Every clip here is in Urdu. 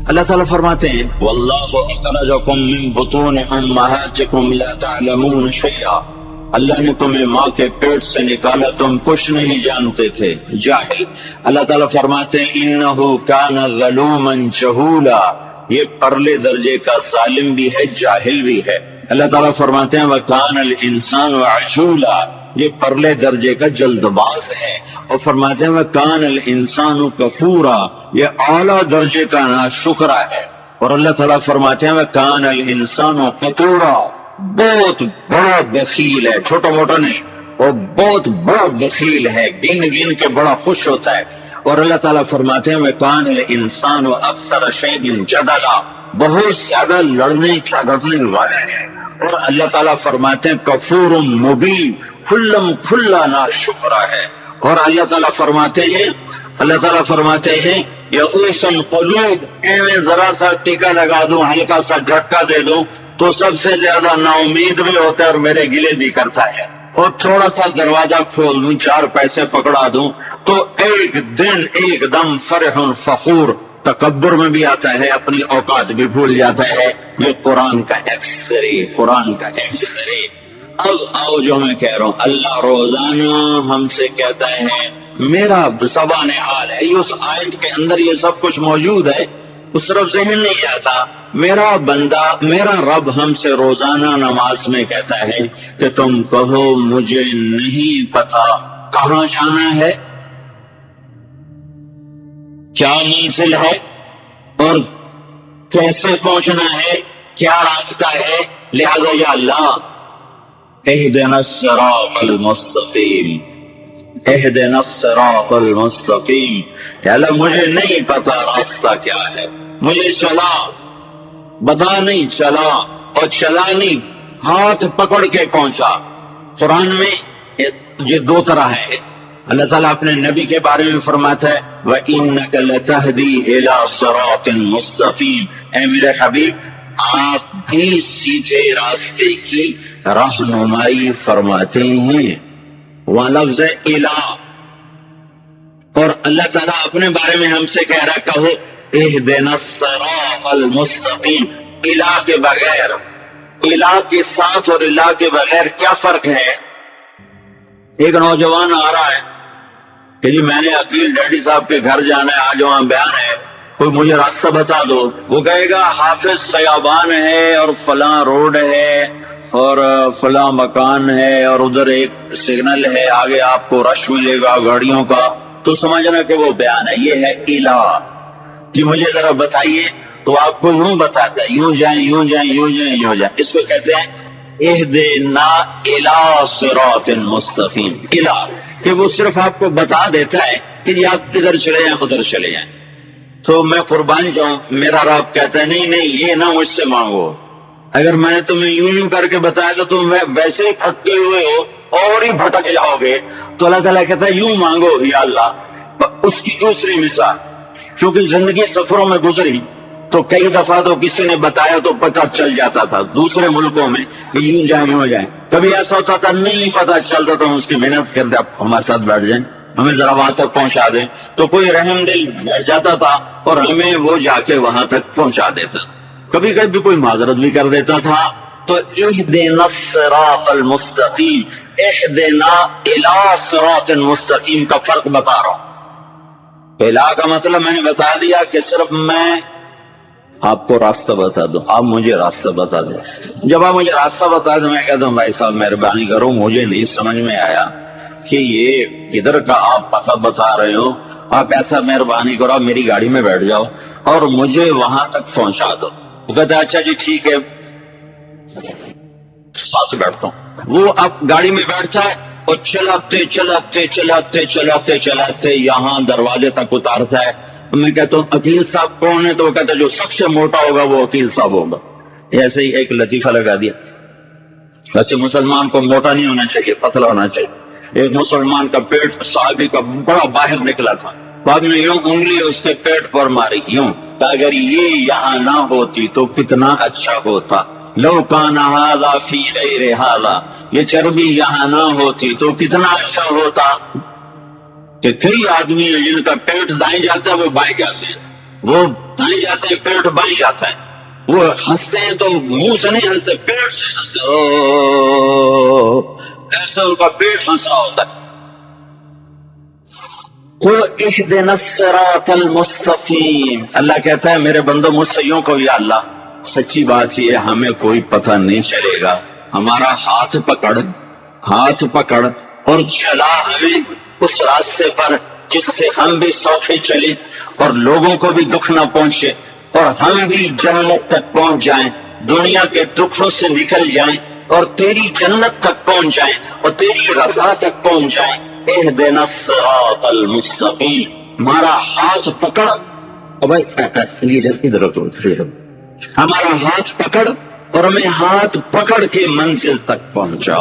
اللہ تعالیٰ فرماتے ہیں واللہ اخرجکم من بطون امہاتکم لا تعلمون شیئا، اللہ نے تمہیں ماں کے پیٹ سے نکالا، تم کچھ نہیں جانتے تھے، جاہل۔ اللہ تعالیٰ فرماتے ہیں انہ کان ظلوما جہولا، یہ پرلے درجے کا ظالم بھی ہے، جاہل بھی ہے۔ اللہ تعالیٰ فرماتے ہیں وَكَانَ الْإِنسَانُ عَجُولًا، یہ پرلے درجے کا جلد باز ہے، اور فرماتے ہیں وَكَانَ الْإِنسَانُ كَفُورًا، یہ اعلیٰ درجے کا ناشکرا ہے۔ اور اللہ تعالیٰ فرماتے ہیں وَكَانَ الْإِنسَانُ قَتُورًا، بہت بڑا بخیل ہے، چھوٹا موٹا نہیں، اور بہت بڑا بخیل ہے، گن گن کے بڑا خوش ہوتا ہے۔ اور اللہ تعالیٰ فرماتے ہیں وَكَانَ الْإِنسَانُ أَكْثَرَ شَيْءٍ جَدَلًا، بہت زیادہ لڑنے جھگڑنے والے ہیں۔ اور اللہ تعالیٰ فرماتے ہیں کفور مبین، کھلا ناشکرا ہے۔ اور اللہ تعالیٰ فرماتے ہیں یئوس القلوب، میں ذرا سا ٹیکا لگا دوں، ہلکا سا جھٹکا دے دوں تو سب سے زیادہ نا امید بھی ہوتا ہے اور میرے گلے بھی کرتا ہے، اور تھوڑا سا دروازہ کھول دوں، 4 پیسے پکڑا دوں تو ایک دم فرح فخور، تکبر میں بھی آتا ہے، اپنی اوقات بھی بھول جاتا ہے۔ یہ قرآن کا قرآن کا ایکسرے۔ اب آؤ جو میں کہہ رہا ہوں، اللہ روزانہ ہم سے کہتا ہے، میرا زبان حال ہے، اس آیت کے اندر یہ سب کچھ موجود ہے، اس طرف ذہن نہیں آتا۔ میرا بندہ، میرا رب ہم سے روزانہ نماز میں کہتا ہے کہ تم کہو مجھے نہیں پتا کہاں جانا ہے، کیا منزل ہے، اور کیسے پہنچنا ہے، کیا راستہ ہے، لہذا یا اللہ اہدنا الصراط المستقیم، اہدنا الصراط المستقیم، یا اللہ مجھے نہیں پتا راستہ کیا ہے، مجھے چلا بتا نہیں، چلا اور چلا نہیں، ہاتھ پکڑ کے پہنچا۔ قرآن میں یہ 2 طرح ہے۔ اللہ تعالیٰ اپنے نبی کے بارے میں فرماتا ہے وَإِنَّكَ لَتَهْدِي إِلَى صِرَاطٍ مُسْتَقِيمٍ، اے میرے حبیب آپ بھی سیدھے راستے کی رہنمائی فرماتے ہیں۔ وہ لفظ الہ، اور اللہ تعالیٰ اپنے بارے میں ہم سے کہہ رہا کہو اہدنا الصراط المستقیم۔ الہ کے بغیر، الہ کے ساتھ اور الہ کے بغیر کیا فرق ہے؟ ایک نوجوان آ رہا ہے کہ جی میں نے عقیل ڈیڈی صاحب کے گھر جانا ہے، آج وہاں بیان ہے، کوئی مجھے راستہ بتا دو۔ وہ کہے گا حافظ خیابان ہے اور فلاں روڈ ہے اور فلاں مکان ہے اور ادھر ایک سگنل ہے، آگے آپ کو رش ملے گا گاڑیوں کا، تو سمجھنا کہ وہ بیان ہے۔ یہ ہے الہ کہ مجھے ذرا بتائیے، تو آپ کو یوں بتاتا ہے، یوں جائیں یوں جائیں یوں جائیں یوں جائیں۔ اس کو کہتے ہیں اہدنا الی صراط مستقیم۔ الہ کہ وہ صرف آپ کو بتا دیتا ہے کہ جی آپ ادھر چلے جائیں ادھر چلے جائیں۔ تو میں قربانی جاؤں، میرا رب کہتا ہے نہیں یہ نہ مجھ سے مانگو، اگر میں نے تمہیں یوں کر کے بتایا تو تم ویسے ہی پھٹکے ہوئے ہو اور ہی بھٹک جاؤ گے۔ تو اللہ تعالیٰ کہتا ہے یوں مانگو یا اللہ۔ اس کی دوسری مثال، چونکہ زندگی سفروں میں گزری تو کئی دفعہ تو کسی نے بتایا تو پتہ چل جاتا تھا دوسرے ملکوں میں کہ یوں جائیں یوں جائیں، کبھی ایسا ہوتا تھا نہیں پتہ چلتا تو اس کی محنت کرتے آپ ہمارے ساتھ بیٹھ جائیں، ہمیں ذرا وہاں تک پہنچا دیں، تو کوئی رحم دل بیٹھ جاتا تھا اور ہمیں وہ جا کے وہاں تک پہنچا دیتا۔ کبھی کبھی کوئی معذرت بھی کر دیتا تھا۔ تو اہدنا الصراط المستقیم، اہدنا الی صراط مستقیم کا فرق بتا رہا ہوں۔ الہ کا مطلب میں نے بتا دیا کہ صرف میں آپ کو راستہ بتا دوں، آپ مجھے راستہ بتا دیں۔ جب آپ مجھے راستہ بتا دیں میں کہتا ہوں بھائی صاحب مہربانی کرو، مجھے نہیں سمجھ میں آیا کہ یہ کدھر کا آپ پتہ بتا رہے ہو، آپ ایسا مہربانی کرو آپ میری گاڑی میں بیٹھ جاؤ اور مجھے وہاں تک پہنچا دو۔ وہ کہتا ہے اچھا جی ٹھیک ہے، ساتھ بیٹھتا ہوں۔ وہ اب گاڑی میں بیٹھتا ہے اور چلاتے چلاتے چلاتے چلاتے چلاتے یہاں دروازے تک اتارتا ہے۔ میں کہتا ہوں عقیل صاحب کون ہے؟ تو وہ کہتا ہے جو سب سے موٹا ہوگا وہ عقیل صاحب ہوگا۔ ایسے ہی ایک لطیفہ لگا دیا، ویسے مسلمان کو موٹا نہیں ہونا چاہیے، پتلا ہونا چاہیے۔ ایک مسلمان کا پیٹ صحابی کا بڑا باہر نکلا تھا، بعد میں یوں انگلی اس کے پیٹ پر ماری، یوں کہ اگر یہ یہاں نہ ہوتی تو کتنا اچھا ہوتا، لو کان ھذا فی غیر ھذا، یہ چربی یہاں نہ ہوتی تو کتنا اچھا ہوتا۔ کہ کئی آدمی ہیں جن کا پیٹ دائیں جاتا ہے وہ بائیں جاتے ہیں، وہ دائیں جاتے ہیں پیٹ بائیں جاتا ہے، وہ ہنستے ہیں تو منہ سے نہیں ہنستے، پیٹ سے ہنستے، ایسا ان کا پیٹ ہنسا ہوتا ہے۔ اهدنا الصراط المستقیم، اللہ کہتا ہے میرے بندو مجھ سے یوں کہو یا اللہ سچی بات یہ ہمیں کوئی پتہ نہیں چلے گا، ہمارا ہاتھ پکڑ اور چلا ہمیں اس راستے پر جس سے ہم بھی سوکھے چلے اور لوگوں کو بھی دکھ نہ پہنچے اور ہم بھی جنت تک پہنچ جائیں، دنیا کے دکھوں سے نکل جائیں اور تیری جنت تک پہنچ جائیں اور تیری رضا تک پہنچ جائیں۔ اہدنا الصراط المستقیم، ہمارا ہاتھ پکڑ، ہمارا ہاتھ پکڑ اور ہمیں ہاتھ پکڑ کے منزل تک پہنچا،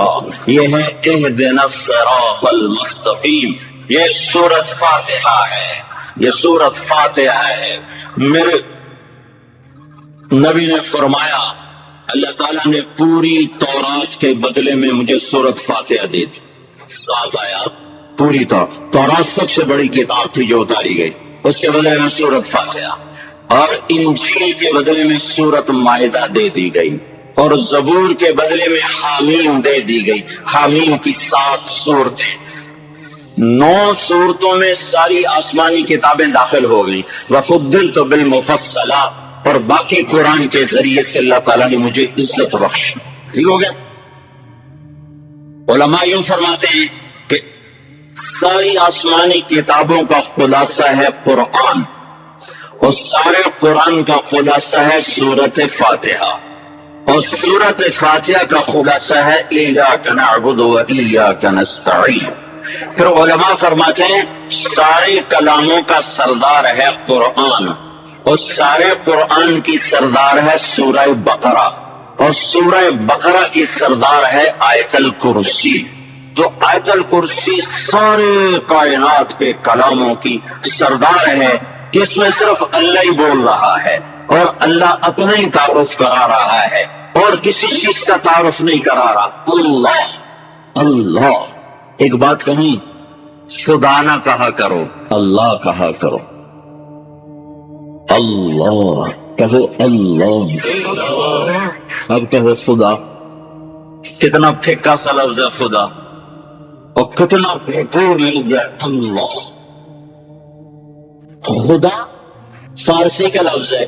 یہ ہے اہدنا الصراط المستقیم۔ یہ سورۃ فاتحہ ہے، یہ سورۃ فاتحہ ہے۔ میرے نبی نے فرمایا اللہ تعالیٰ نے پوری تورات کے بدلے میں مجھے سورۃ فاتحہ دی تھی، 7 آیات پوری تورات سب سے بڑی کتاب تھی جو اتاری گئی، اس کے بدلے میں سورۃ فاتحہ، اور انجیل کے بدلے میں سورۃ مائدہ دے دی گئی، اور زبور کے بدلے میں حامیم دے دی گئی۔ حامیم کی 7 صورتیں، 9 صورتوں میں ساری آسمانی کتابیں داخل ہو گئی، وفضلت بالمفصلات، اور باقی قرآن کے ذریعے سے اللہ تعالیٰ نے مجھے عزت بخشی۔ ٹھیک ہو گیا؟ علماء یوں فرماتے ہیں کہ ساری آسمانی کتابوں کا خلاصہ ہے قرآن، اور سارے قرآن کا خلاصہ ہے سورۃ فاتحہ، اور سورۃ فاتحہ کا خلاصہ ہے ایاک نعبد و ایاک نستعین۔ پھر علماء فرماتے ہیں سارے کلاموں کا سردار ہے قرآن، اور سارے قرآن کی سردار ہے سورہ بقرہ، اور سورہ بقرہ کی سردار ہے آیت الکرسی۔ تو آیت الکرسی سارے کائنات کے کلاموں کی سردار ہے، کہ اس میں صرف اللہ ہی بول رہا ہے اور اللہ اپنا ہی تعارف کرا رہا ہے اور کسی چیز کا تعارف نہیں کرا رہا۔ اللہ ایک بات کہیں، خدا نہ کہا کرو، اللہ کہا کرو، اللہ کہو، اللہ اب کہو خدا، کتنا پھیکا سا لفظ ہے خدا، اور کتنا بہتر لفظ ہے اللہ۔ خدا فارسی کا لفظ ہے،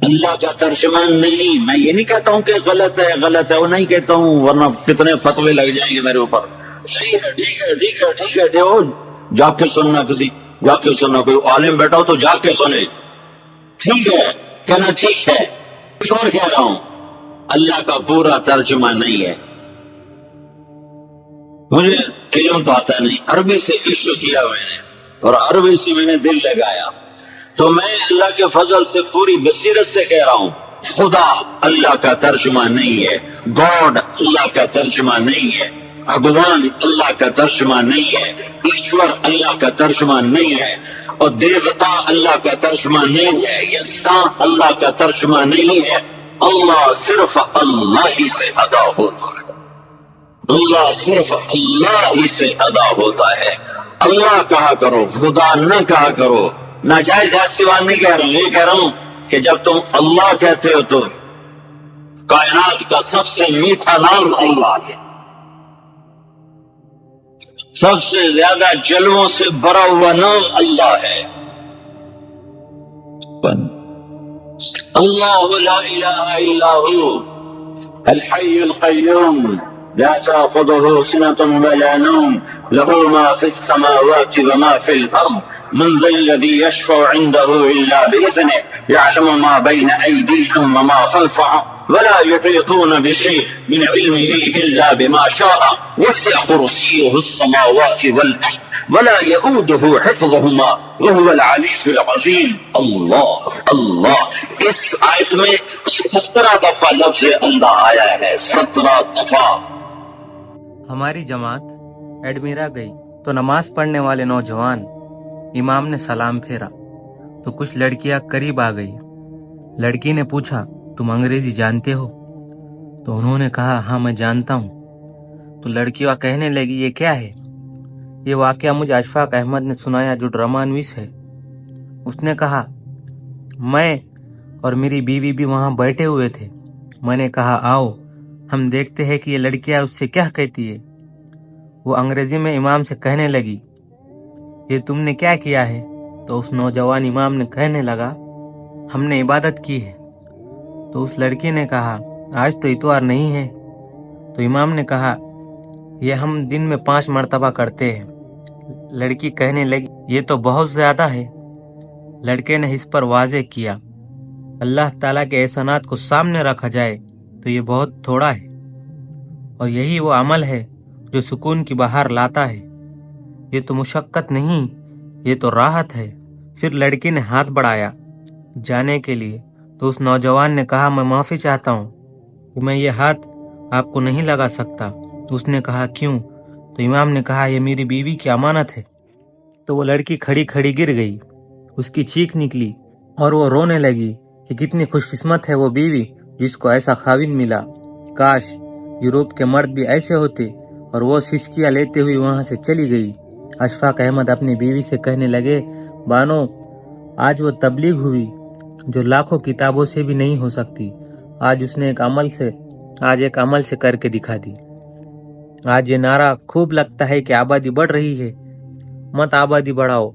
اللہ کا ترجمان نہیں۔ میں یہ نہیں کہتا ہوں کہ غلط ہے، وہ نہیں کہتا ہوں، ورنہ کتنے فتوے لگ جائیں گے میرے اوپر۔ صحیح ہے، ٹھیک ہے، جا کے سننا، کوئی عالم بیٹا ہو تو جا کے سنے، ٹھیک ہے کہنا، ٹھیک ہے۔ اور کہہ رہا ہوں اللہ کا پورا ترجمہ نہیں ہے۔ مجھے علم تو آتا نہیں، عربی سے عشق کیا میں نے، اور عربی سے میں نے دل لگایا، تو میں اللہ کے فضل سے پوری بصیرت سے کہہ رہا ہوں خدا اللہ کا ترجمہ نہیں ہے، گاڈ اللہ کا ترجمہ نہیں ہے، بھگوان اللہ کا ترجمہ نہیں ہے، ایشور اللہ کا ترجمہ نہیں ہے، اور دیوتا اللہ کا ترجمہ نہیں ہے، یسا اللہ کا ترجمہ نہیں ہے۔ اللہ صرف اللہ ہی سے ادا ہوتا ہے، اللہ صرف اللہ ہی سے ادا ہوتا ہے۔ اللہ کہا کرو، خدا نہ کہا کرو۔ ناجائز استعمال نہیں کہہ رہا ہوں، یہ کہہ رہا ہوں کہ جب تم اللہ کہتے ہو تو کائنات کا سب سے میٹھا نام اللہ ہے، سب سے زیادہ جلووں سے بھرا ہوا نام اللہ ہے۔ اللہ لا الہ الا هو الحی القیوم لا تأخذه سنة ولا نوم له ما في السماوات وما في الأرض من ذا الذي يشفع عنده إلا بإذنه يعلم ما بين أيديهم وما خلفهم ولا يحيطون بشيء من علمه إلا بما شاء وسع كرسيه السماوات والأرض ولا يؤوده حفظهما وهو العلي العظيم۔ اللہ اس آیت میں 17 دفعہ لفظ اللہ آیا ہے، 17 دفعہ۔ ہماری جماعت ایڈمیرا گئی تو نماز پڑھنے والے نوجوان امام نے سلام پھیرا تو کچھ لڑکیاں قریب آ گئی۔ لڑکی نے پوچھا تم انگریزی جانتے ہو؟ تو انہوں نے کہا ہاں میں جانتا ہوں۔ تو لڑکیاں کہنے لگی یہ کیا ہے؟ یہ واقعہ مجھے اشفاق احمد نے سنایا جو ڈرامہ نویس ہے۔ اس نے کہا میں اور میری بیوی بھی وہاں بیٹھے ہوئے تھے۔ میں نے کہا آؤ ہم دیکھتے ہیں کہ یہ لڑکیاں اس سے کیا کہتی ہے۔ وہ انگریزی میں امام سے کہنے لگی یہ تم نے کیا کیا ہے؟ تو اس نوجوان امام نے کہنے لگا ہم نے عبادت کی ہے۔ تو اس لڑکی نے کہا آج تو اتوار نہیں ہے۔ تو امام نے کہا یہ ہم دن میں 5 مرتبہ کرتے ہیں۔ لڑکی کہنے لگی یہ تو بہت زیادہ ہے۔ لڑکے نے اس پر واضح کیا اللہ تعالیٰ کے احسانات کو سامنے رکھا جائے تو یہ بہت تھوڑا ہے، اور یہی وہ عمل ہے جو سکون کی بہار لاتا ہے۔ یہ تو مشقت نہیں، یہ تو راحت ہے۔ پھر لڑکی نے ہاتھ بڑھایا جانے کے لیے، تو اس نوجوان نے کہا میں معافی چاہتا ہوں کہ میں یہ ہاتھ آپ کو نہیں لگا سکتا۔ اس نے کہا کیوں؟ تو امام نے کہا یہ میری بیوی کی امانت ہے۔ تو وہ لڑکی کھڑی کھڑی گر گئی، اس کی چیخ نکلی اور وہ رونے لگی کہ کتنی خوش قسمت ہے وہ بیوی جس کو ایسا خاوند ملا۔ کاش یورپ کے مرد بھی ایسے ہوتے۔ اور وہ سسکیاں لیتے ہوئی وہاں سے چلی گئی۔ اشفاق احمد اپنی بیوی سے کہنے لگے بانو آج وہ تبلیغ ہوئی جو لاکھوں کتابوں سے بھی نہیں ہو سکتی۔ آج اس نے ایک عمل سے کر کے دکھا دی۔ آج یہ نعرہ خوب لگتا ہے کہ آبادی بڑھ رہی ہے۔ مت آبادی بڑھاؤ،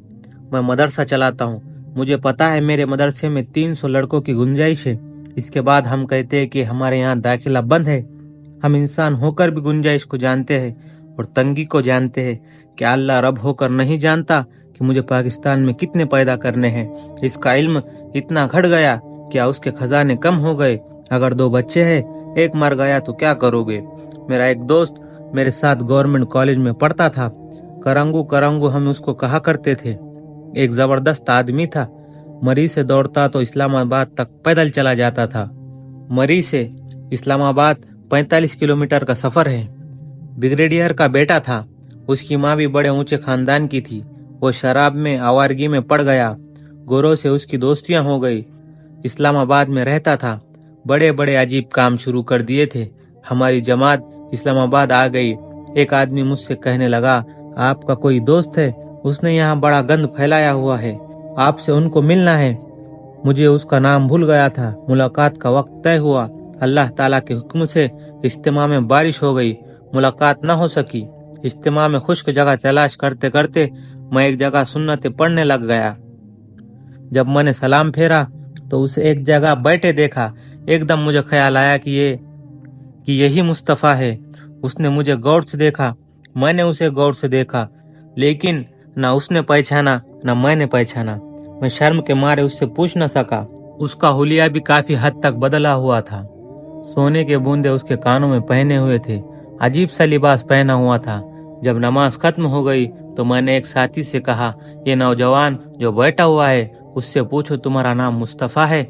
میں مدرسہ چلاتا ہوں، مجھے پتا ہے میرے مدرسے میں 300 لڑکوں کی گنجائش ہے۔ اس کے بعد ہم کہتے ہیں کہ ہمارے یہاں داخلہ بند ہے۔ ہم انسان ہو کر بھی گنجائش کو جانتے ہیں اور تنگی کو جانتے ہیں کہ اللہ رب ہو کر نہیں جانتا کہ مجھے پاکستان میں کتنے پیدا کرنے ہیں۔ اس کا علم اتنا گھٹ گیا کیا اس کے خزانے کم ہو گئے؟ اگر 2 بچے ہیں، ایک مر گیا تو کیا کرو گے؟ میرا ایک دوست میرے ساتھ گورنمنٹ کالج میں پڑھتا تھا، کرنگو ہم اس کو کہا کرتے تھے۔ ایک زبردست آدمی تھا، مری سے دوڑتا تو اسلام آباد تک پیدل چلا جاتا تھا۔ مری سے اسلام آباد 45 کلومیٹر کا سفر ہے۔ بریگیڈیئر کا بیٹا تھا، اس کی ماں بھی بڑے اونچے خاندان کی تھی۔ وہ شراب میں آوارگی میں پڑ گیا، گوروں سے اس کی دوستیاں ہو گئی۔ اسلام آباد میں رہتا تھا، بڑے بڑے عجیب کام شروع کر دیے تھے۔ ہماری جماعت اسلام آباد آ گئی۔ ایک آدمی مجھ سے کہنے لگا آپ کا کوئی دوست ہے، اس نے یہاں بڑا گند پھیلایا ہوا ہے، آپ سے ان کو ملنا ہے۔ مجھے اس کا نام بھول گیا تھا۔ ملاقات کا وقت طے ہوا، اللہ تعالیٰ کے حکم سے اجتماع میں بارش ہو گئی، ملاقات نہ ہو سکی۔ اجتماع میں خشک جگہ تلاش کرتے کرتے میں ایک جگہ سنتیں پڑھنے لگ گیا۔ جب میں نے سلام پھیرا تو اسے ایک جگہ بیٹھے دیکھا۔ ایک دم مجھے خیال آیا کہ یہی مصطفیٰ ہے۔ اس نے مجھے غور سے دیکھا، میں نے اسے غور سے دیکھا، لیکن نہ اس نے پہچانا نہ میں نے پہچانا۔ میں شرم کے مارے اس سے پوچھ نہ سکا۔ اس کا حلیہ بھی کافی حد تک بدلا ہوا تھا، سونے کے بوندے اس کے کانوں میں پہنے ہوئے تھے، عجیب سا لباس پہنا ہوا تھا۔ جب نماز ختم ہو گئی تو میں نے ایک ساتھی سے کہا یہ نوجوان جو بیٹھا ہوا ہے اس سے پوچھو تمہارا نام مصطفیٰ ہے؟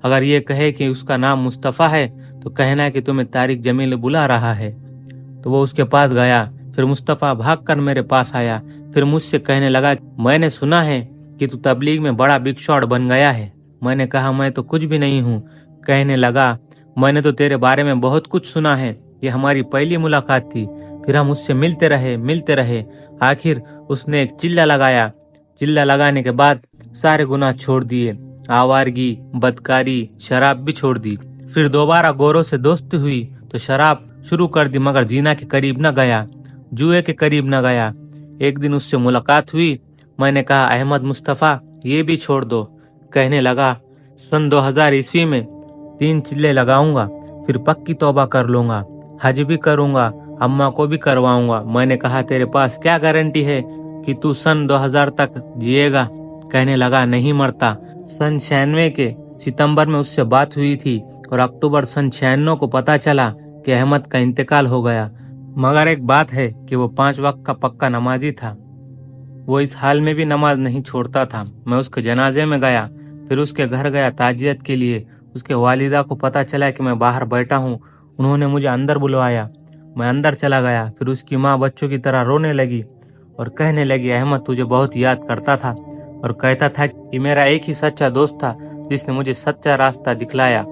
اگر یہ کہے کہ اس کا نام مصطفیٰ ہے تو کہنا کہ تمہیں طارق جمیل بلا رہا ہے۔ تو وہ اس کے پاس گیا، پھر مصطفیٰ بھاگ کر میرے پاس آیا، پھر مجھ سے کہنے لگا میں نے سنا ہے کہ تو تبلیغ میں بڑا بگ شاٹ بن گیا ہے۔ میں نے کہا میں تو کچھ بھی نہیں ہوں۔ کہنے لگا میں نے تو تیرے بارے میں بہت کچھ سنا ہے، یہ ہماری پہلی ملاقات تھی، پھر ہم اس سے ملتے رہے۔ آخر اس نے ایک چلہ لگایا۔ چلہ لگانے کے بعد سارے گناہ چھوڑ دیے، آوارگی، بدکاری، شراب بھی چھوڑ دی۔ پھر دوبارہ گوروں سے دوستی ہوئی تو شراب شروع کر دی، مگر زنا کے قریب نہ گیا، جوئے کے قریب نہ گیا۔ ایک دن اس سے ملاقات ہوئی، میں نے کہا احمد مصطفیٰ یہ بھی چھوڑ دو۔ کہنے لگا سن 2000 عیسوی میں 3 چلے لگاؤں گا، پھر پکی توبہ کر لوں گا، حج بھی کروں گا، اماں کو بھی کرواؤں گا۔ میں نے کہا تیرے پاس کیا گارنٹی ہے کہ تو سن 2000 تک جیے گا؟ کہنے لگا نہیں مرتا۔ سن 96 کے ستمبر میں اس سے بات ہوئی تھی اور اکتوبر سن 96 کو پتا چلا کہ احمد کا انتقال ہو گیا، مگر ایک بات ہے کہ وہ 5 وقت کا پکا نمازی تھا، وہ اس حال میں بھی نماز نہیں چھوڑتا تھا۔ میں اس کے جنازے میں گیا، پھر اس کے گھر گیا تعزیت کے لیے۔ اس کے والدہ کو پتا چلا کہ میں باہر بیٹھا ہوں، انہوں نے مجھے اندر بلوایا، میں اندر چلا گیا۔ پھر اس کی ماں بچوں کی طرح رونے لگی اور کہنے لگی احمد تجھے بہت یاد کرتا تھا اور کہتا تھا کہ میرا ایک ہی سچا دوست تھا جس نے مجھے سچا راستہ دکھلایا۔